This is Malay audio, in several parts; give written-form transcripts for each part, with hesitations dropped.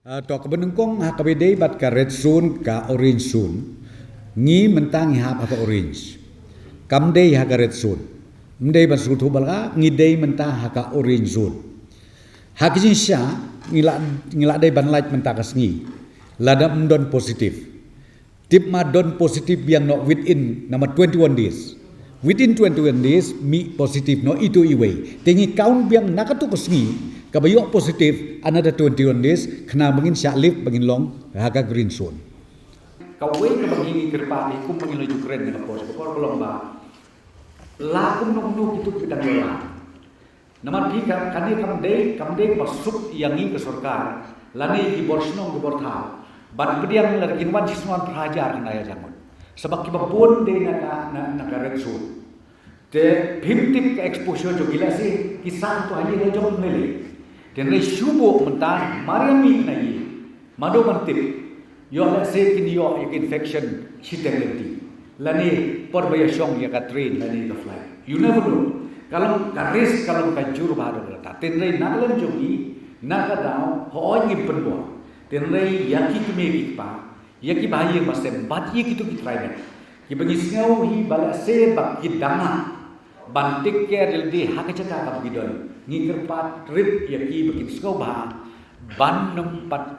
To kebenengkong HKBD bat ka red zone ka orange zone ngi mentang hap ka orange kam day ha ka red zone mday ban sutu balga ngi day mentang ha ka orange zone hakijin sha ngila day ban light mentang ka sngi lada mdon positif tip ma don positif biang no within nama 21 days within 21 days mi positif no itu iwe tengi count biang nakatu ka sngi kabayok positif another 21 days kena bangin syalif bangin long haga green zone kawai ke bangin kerpa ikum bangin laju keren dengan pos pokor belum ba lakum nong itu kita ngelah nama pika kani kamde masuk yang ini ke surga lani di borsnong di bortau ban pediang lerkin wan siswan pelajar naya jangan sebab kibabun de naga red zone de pimtip ke exposure jo gila sih kisah tu hanya jom mele dan rai syubu mentah mariami nayi madu mantip yo la se kin yo infection chiteng lenti lani por baya syong ya ka train lani the fly you never know kalau ka risk kalau ka jur badu ta ten rai naglan jogi naga daw ho ngi penbo ten rai yaki kemegi pa yaki bayi masem bat ye kitu kitrai ki bagi ngau hi bala se bak kidama bantik ke reldi hakacaka ka bidon ngikir pat rip yaki bakin skoba ban nempat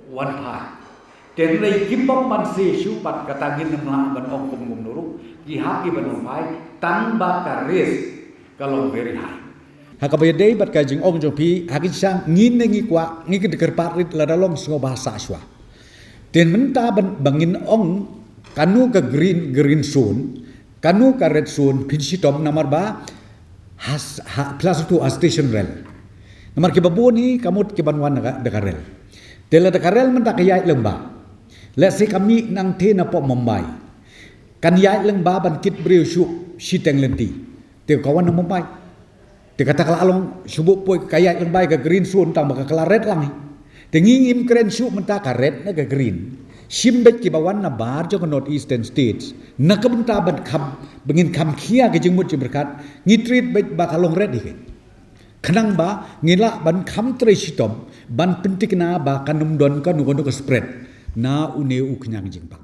wan pa ten lay kipam man se shu pat katangin namla ban ong kum nuru ki happy ban pai tang ba ka res kalau very high hakabay day bat ka jing ong jopi hakin sang ngin ngi kwa ngikir dikir pat rit la dalong skoba sa shwa ten menta bangin ong kanu ka green zone kanu ka red zone pinsitom namar ba plus itu station rail. Nomor kibabu ni kamu kibanwan dekarel. Tela dekarel mentak yai lembah. Let's say kami nang te na po Mumbai. Kan yai lembah ban kit breu shu siteng lenti. Te kawan na Mumbai. Te kata kala along subuh poi kaya lembah ke green zone tang baka kala red lang. Te ngingim keren shu mentak ka red na ke green. Simbet kibawan na bar jo North Eastern States nakabenta ban kam bengin kam kia ke jengmut berkat ngitrit bet bakalong red ike kenang ba ngila ban kam tre sitom ban pentik na ba kanum don kan ugondo ke spread na une u kenyang jengpak